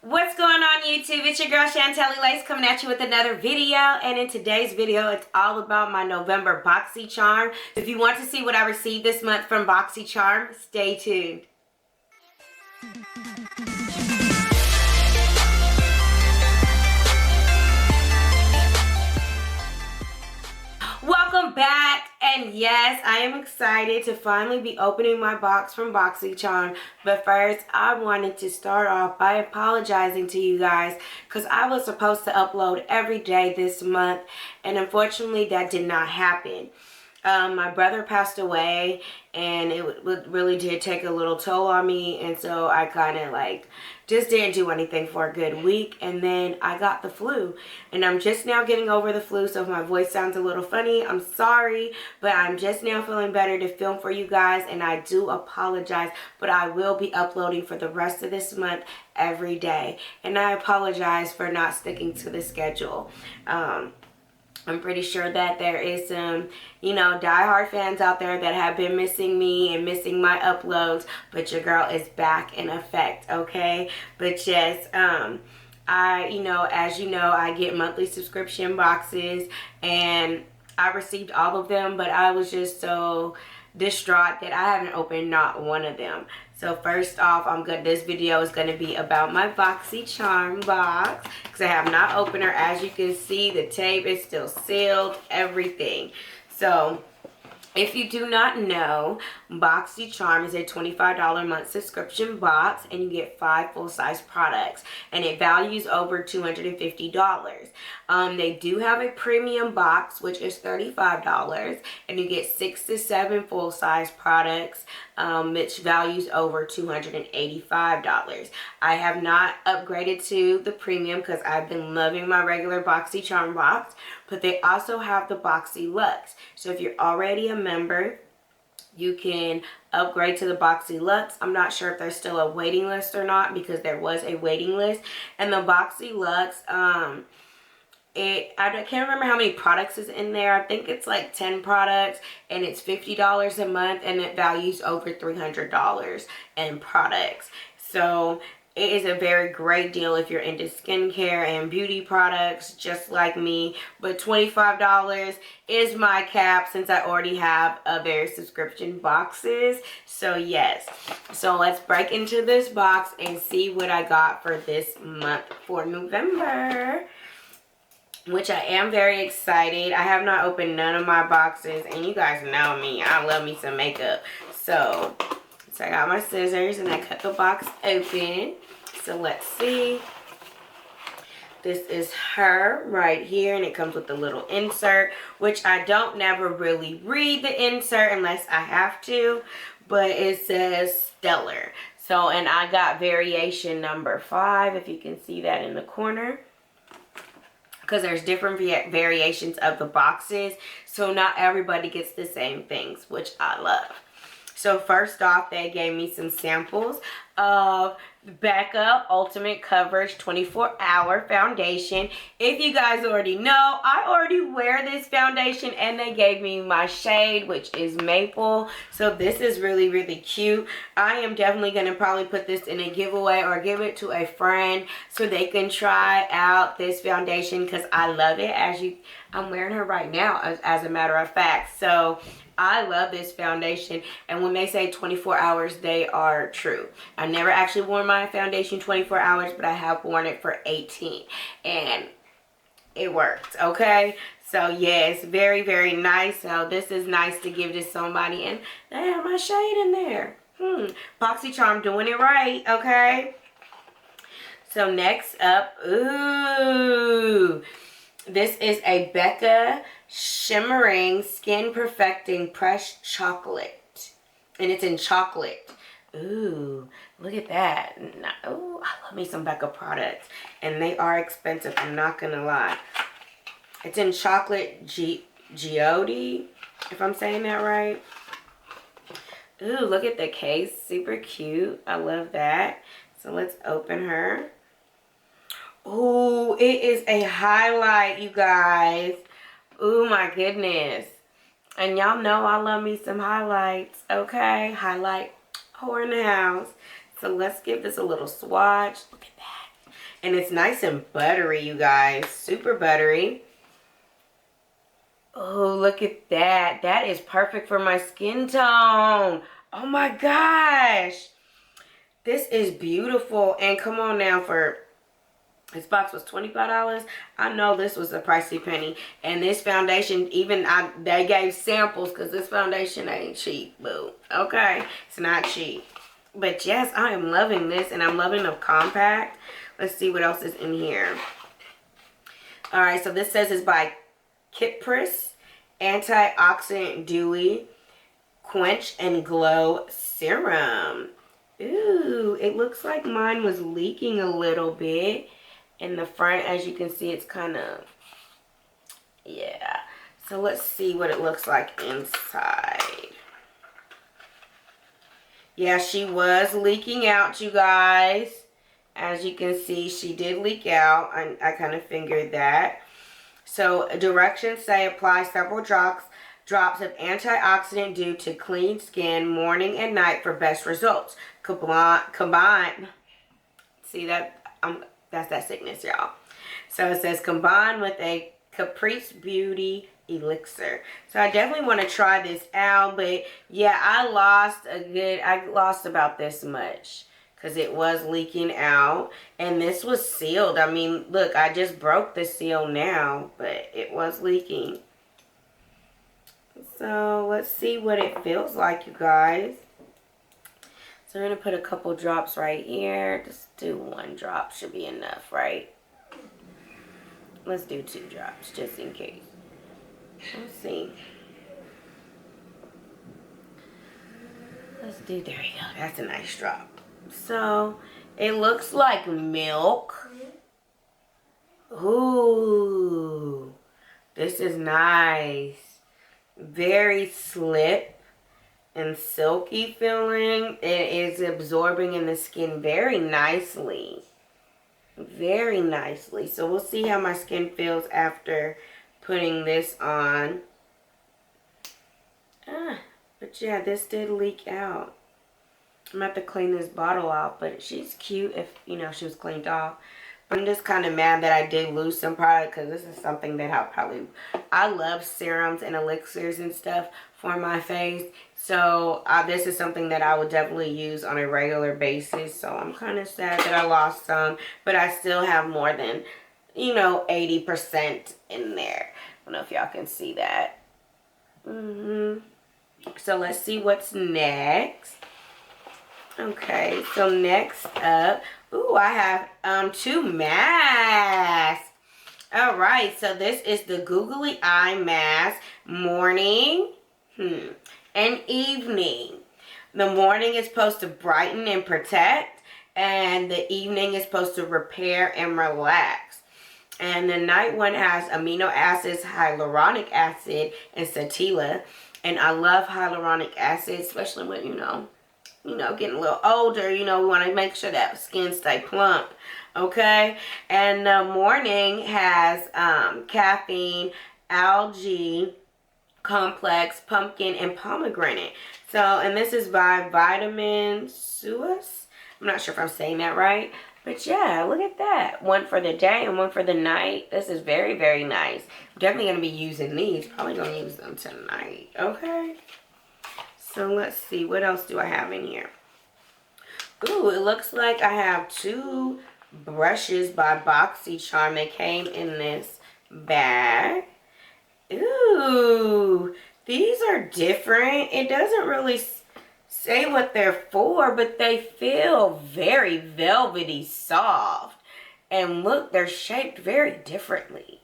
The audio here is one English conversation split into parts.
What's going on YouTube? It's your girl Shantelle Lace coming at you with another video, and in today's video it's all about my November Boxycharm. If you want to see what I received this month from Boxycharm, stay tuned. Welcome back, and yes, I am excited to finally be opening my box from Boxycharm. But first, I wanted to start off by apologizing to you guys because I was supposed to upload every day this month, and unfortunately that did not happen. My brother passed away, and it really did take a little toll on me, and so I kind of just didn't do anything for a good week, and then I got the flu, and I'm just now getting over the flu, so if my voice sounds a little funny, I'm sorry, but I'm just now feeling better to film for you guys, and I do apologize, but I will be uploading for the rest of this month every day, and I apologize for not sticking to the schedule. I'm pretty sure that there is some, diehard fans out there that have been missing me and missing my uploads, but your girl is back in effect, okay? But yes, as you know, I get monthly subscription boxes, and I received all of them, but I was just so distraught that I haven't opened not one of them. So first off, this video is going to be about my Boxycharm box because I have not opened her. As you can see, the tape is still sealed, everything. So if you do not know, Boxycharm is a $25 month subscription box, and you get 5 full-size products, and it values over $250. They do have a premium box, which is $35, and you get 6 to 7 full-size products, which values over $285. I have not upgraded to the premium because I've been loving my regular Boxycharm box, but they also have the Boxy Luxe. So if you're already a member, you can upgrade to the Boxy Luxe. I'm not sure if there's still a waiting list or not, because there was a waiting list. And the Boxy Luxe, I can't remember how many products is in there. I think it's like 10 products, and it's $50 a month, and it values over $300 in products. So it is a very great deal if you're into skincare and beauty products just like me. But $25 is my cap since I already have other subscription boxes. So yes. So let's break into this box and see what I got for this month for November, which I am very excited. I have not opened none of my boxes, and you guys know me. I love me some makeup. So I got my scissors, and I cut the box open. So let's see. This is her right here, and it comes with a little insert, which I don't never really read the insert unless I have to, but it says Stellar. So, and I got variation number 5, if you can see that in the corner, because there's different variations of the boxes, so not everybody gets the same things, which I love. So first off, they gave me some samples of Becca Ultimate Coverage 24-Hour Foundation. If you guys already know, I already wear this foundation, and they gave me my shade, which is Maple. So this is really, really cute. I am definitely going to probably put this in a giveaway or give it to a friend so they can try out this foundation, because I love it. I'm wearing her right now, as a matter of fact. So I love this foundation, and when they say 24 hours, they are true. I never actually worn my foundation 24 hours, but I have worn it for 18, and it worked, okay? So yes, very, very nice. So this is nice to give to somebody, and they have my shade in there. Boxycharm doing it right, okay? So next up, ooh, this is a Becca Shimmering Skin Perfecting Pressed Chocolate, and it's in chocolate. Ooh, look at that. Ooh, I love me some Becca products, and they are expensive, I'm not gonna lie. It's in chocolate Geode, if I'm saying that right. Ooh, look at the case, super cute. I love that. So let's open her. Ooh, it is a highlight, you guys. Oh my goodness. And y'all know I love me some highlights, okay? Highlight whore in the house. So let's give this a little swatch. Look at that. And it's nice and buttery, you guys. Super buttery. Oh, look at that. That is perfect for my skin tone. Oh my gosh. This is beautiful. And come on now, for this box was $25. I know this was a pricey penny. And this foundation, even they gave samples because this foundation ain't cheap, boo. Okay? It's not cheap. But yes, I am loving this. And I'm loving the compact. Let's see what else is in here. Alright, so this says it's by Kypris. Antioxidant Dewy Quench and Glow Serum. Ooh, it looks like mine was leaking a little bit. In the front, as you can see, it's kind of, yeah. So let's see what it looks like inside. Yeah, she was leaking out, you guys. As you can see, she did leak out. I kind of figured that. So directions say apply several drops of antioxidant dew to clean skin morning and night for best results. Combine. See that? That's that sickness, y'all. So it says combined with a Kypris Beauty Elixir. So I definitely want to try this out. But yeah, I lost about this much. Because it was leaking out. And this was sealed. I mean, look, I just broke the seal now. But it was leaking. So let's see what it feels like, you guys. So we're going to put a couple drops right here. Just do one drop. Should be enough, right? Let's do 2 drops just in case. Let's see. Let's do, there you go. That's a nice drop. So it looks like milk. Ooh. This is nice. Very slip and silky feeling. It is absorbing in the skin very nicely. Very nicely. So we'll see how my skin feels after putting this on. But yeah, this did leak out. I'm going to have to clean this bottle off, but she's cute if, you know, she was cleaned off. But I'm just kind of mad that I did lose some product because this is something that I love serums and elixirs and stuff for my face. So this is something that I would definitely use on a regular basis. So I'm kind of sad that I lost some, but I still have more than, you know, 80% in there. I don't know if y'all can see that. So let's see what's next. Okay, so next up, ooh, I have 2 masks. All right, so this is the Googly Eye Mask, morning and evening. The morning is supposed to brighten and protect, and the evening is supposed to repair and relax. And the night one has amino acids, hyaluronic acid, and sativa. And I love hyaluronic acid, especially when, you know, getting a little older, you know, we want to make sure that skin stay plump, okay? And the morning has caffeine, algae complex, pumpkin, and pomegranate. So, and this is by Vitamasques. I'm not sure if I'm saying that right. But yeah, look at that. One for the day and one for the night. This is very, very nice. I'm definitely going to be using these. Probably going to use them tonight, okay? So let's see, what else do I have in here? Ooh, it looks like I have 2 brushes by Boxycharm. They came in this bag. Ooh, these are different. It doesn't really say what they're for, but they feel very velvety soft. And look, they're shaped very differently.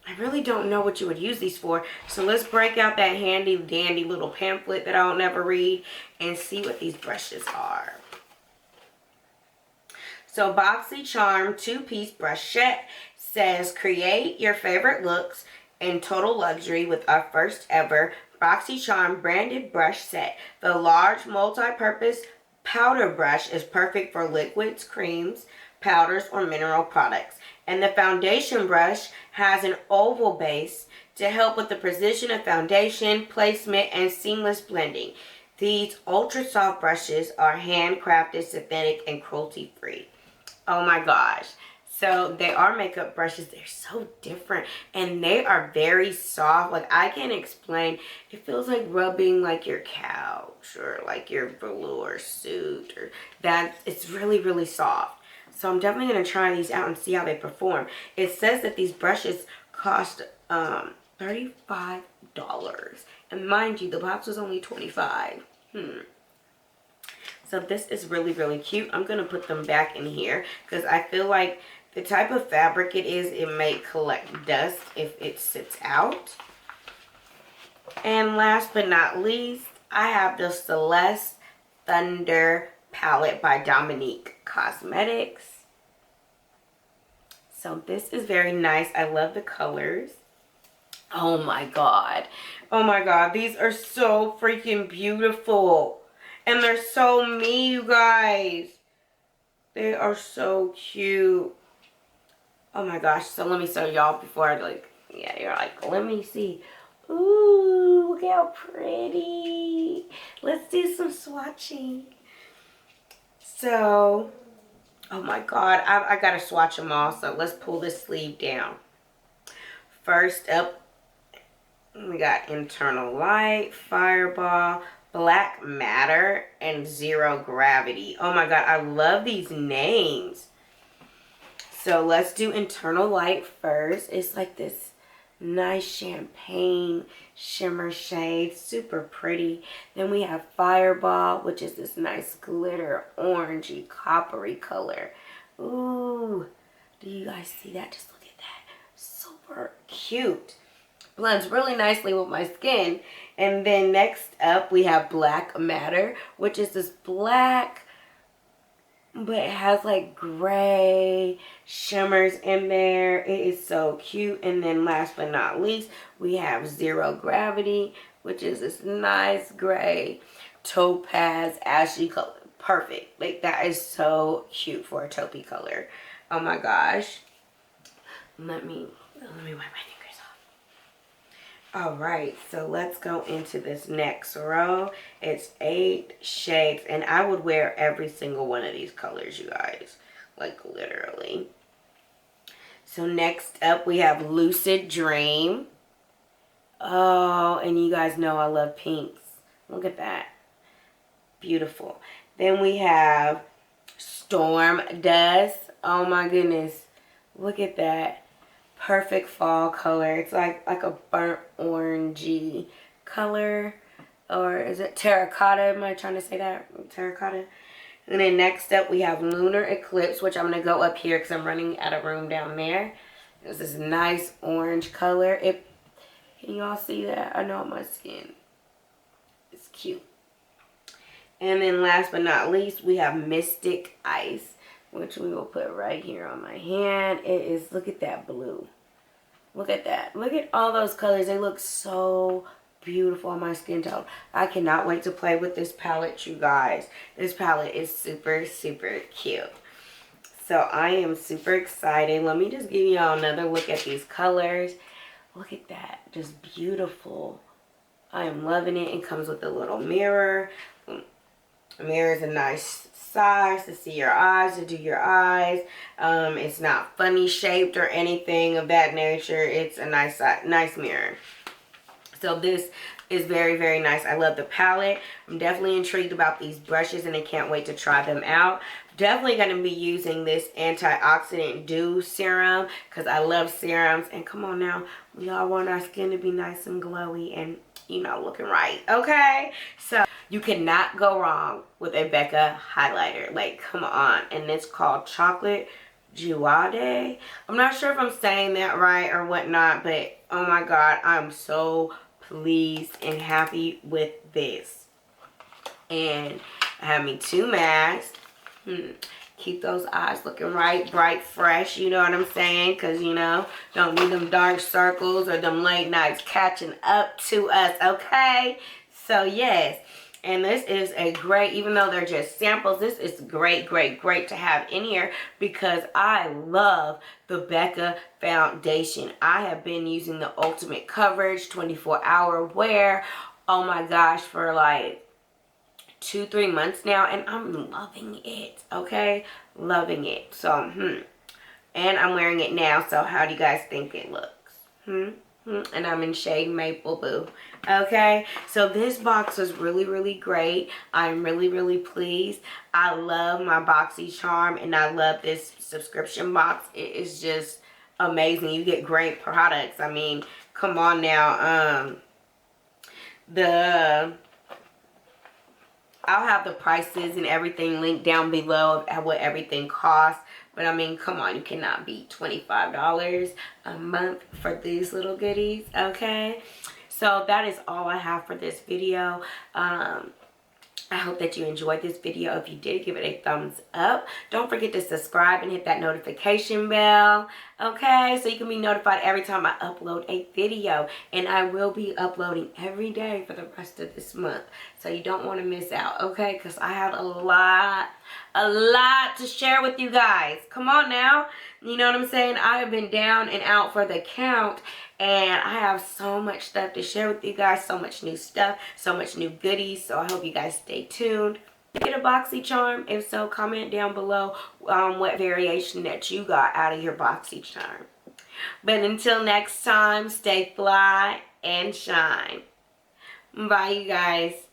I really don't know what you would use these for. So let's break out that handy dandy little pamphlet that I'll never read and see what these brushes are. So Boxycharm 2-piece brush set says create your favorite looks in total luxury with our first ever Boxycharm branded brush set. The large multi-purpose powder brush is perfect for liquids, creams, powders, or mineral products. And the foundation brush has an oval base to help with the precision of foundation, placement, and seamless blending. These ultra soft brushes are handcrafted, synthetic, and cruelty-free. Oh my gosh. So they are makeup brushes. They're so different and they are very soft. Like I can't explain. It feels like rubbing like your couch or like your velour suit or that. It's really, really soft. So I'm definitely going to try these out and see how they perform. It says that these brushes cost $35. And mind you, the box was only $25. So this is really, really cute. I'm going to put them back in here because I feel like the type of fabric it is, it may collect dust if it sits out. And last but not least, I have the Celeste Thunder palette by Dominique Cosmetics. So this is very nice. I love the colors. Oh my god. Oh my god. These are so freaking beautiful. And they're so me, you guys. They are so cute. Oh my gosh. So let me show y'all before I like, yeah, you're like, let me see. Ooh, look how pretty. Let's do some swatching. So, oh my god. I gotta swatch them all. So let's pull this sleeve down. First up, we got Internal Light, Fireball, Black Matter, and Zero Gravity. Oh my god, I love these names. So let's do Internal Light first. It's like this nice champagne shimmer shade. Super pretty. Then we have Fireball, which is this nice glitter orangey coppery color. Ooh, do you guys see that? Just look at that. Super cute. Blends really nicely with my skin. And then next up we have Black Matter, which is this black, but it has like gray shimmers in there. It is so cute. And then last but not least, we have Zero Gravity, which is this nice gray topaz ashy color. Perfect. Like that is so cute for a taupey color. Oh my gosh. Let me wipe my fingers off. Alright, so let's go into this next row. It's 8 shades, and I would wear every single one of these colors, you guys. Like, literally. So next up, we have Lucid Dream. Oh, and you guys know I love pinks. Look at that. Beautiful. Then we have Storm Dust. Oh my goodness. Look at that. Perfect fall color. It's like a burnt orangey color. Or is it terracotta? Am I trying to say that? Terracotta. And then next up we have Lunar Eclipse, which I'm going to go up here because I'm running out of room down there. It's this nice orange color. Can y'all see that? I know on my skin. It's cute. And then last but not least, we have Mystic Ice, which we will put right here on my hand. It is, look at that blue. Look at that. Look at all those colors. They look so beautiful on my skin tone. I cannot wait to play with this palette, you guys. This palette is super, super cute. So I am super excited. Let me just give y'all another look at these colors. Look at that. Just beautiful. I am loving it. It comes with a little mirror. A mirror is a nice size to see your eyes, to do your eyes. It's not funny shaped or anything of that nature. It's a nice mirror. So this is very, very nice. I love the palette. I'm definitely intrigued about these brushes and I can't wait to try them out. Definitely going to be using this Antioxidant Dew Serum because I love serums. And come on now, we all want our skin to be nice and glowy and, you know, looking right. Okay? So you cannot go wrong with a Becca highlighter. Like, come on. And it's called Chocolate Geode. I'm not sure if I'm saying that right or whatnot, but oh my god, I'm so pleased and happy with this. And I have me 2 masks. Keep those eyes looking right, bright, fresh, you know what I'm saying? Because, you know, don't need them dark circles or them late nights catching up to us, okay? So, yes. And this is a great, even though they're just samples, this is great, great, great to have in here because I love the Becca foundation. I have been using the Ultimate Coverage 24-hour wear, oh my gosh, for like 2-3 months now, and I'm loving it. Okay, loving it. So and I'm wearing it now. So how do you guys think it looks? And I'm in shade Maple Boo. Okay, so this box was really great. I'm really pleased. I love my Boxycharm, and I love this subscription box. It is just amazing. You get great products. I mean, come on now. I'll have the prices and everything linked down below of what everything costs. But I mean, come on, you cannot beat $25 a month for these little goodies, okay? So that is all I have for this video. I hope that you enjoyed this video. If you did, give it a thumbs up. Don't forget to subscribe and hit that notification bell, okay? So you can be notified every time I upload a video. And I will be uploading every day for the rest of this month. So you don't want to miss out, okay? Because I have a lot to share with you guys. Come on now. You know what I'm saying? I have been down and out for the count. And I have so much stuff to share with you guys. So much new stuff. So much new goodies. So I hope you guys stay tuned. Get a Boxycharm? If so, comment down below what variation that you got out of your Boxycharm. But until next time, stay fly and shine. Bye, you guys.